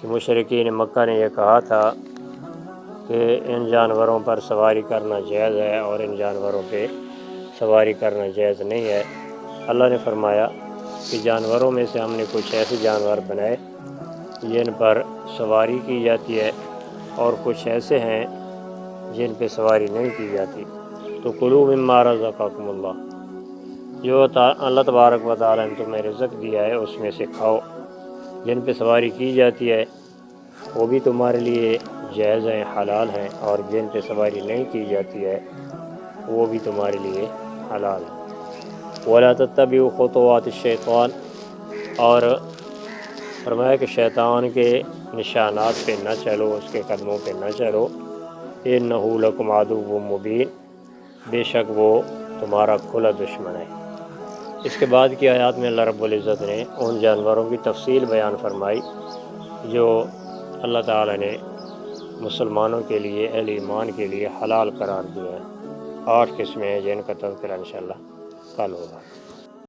کہ مشرکین مکہ نے یہ کہا تھا کہ ان جانوروں پر سواری کرنا جائز ہے اور ان جانوروں پہ سواری کرنا جائز نہیں ہے۔ اللہ نے فرمایا کہ جانوروں میں سے ہم نے کچھ ایسے جانور بنائے جن پر سواری کی جاتی ہے اور کچھ ایسے ہیں جن پہ سواری نہیں کی جاتی۔ تو کلوا مما رزقکم اللہ، جو اللہ تبارک و تعالیٰ نے تمہیں رزق دیا ہے اس میں سے کھاؤ۔ جن پہ سواری کی جاتی ہے وہ بھی تمہارے لیے جائز ہیں، حلال ہیں، اور جن پہ سواری نہیں کی جاتی ہے وہ بھی تمہارے لیے حلال ہے۔ وَلَا تَتَّبِعُوا خُطُوَاتِ الشَّيْطَانِ، اور فرمایا کہ شیطان کے نشانات پہ نہ چلو، اس کے قدموں پہ نہ چلو۔ إِنَّهُ لَكُمْ عَدُوٌّ مُّبِينٌ، بے شک وہ تمہارا کھلا دشمن ہے۔ اس کے بعد کی آیات میں اللہ رب العزت نے ان جانوروں کی تفصیل بیان فرمائی جو اللہ تعالیٰ نے مسلمانوں کے لیے، اہل ایمان کے لیے حلال قرار دیا ہے۔ 8 قسمیں ہیں جن کا تذکرہ انشاءاللہ کل ہوگا۔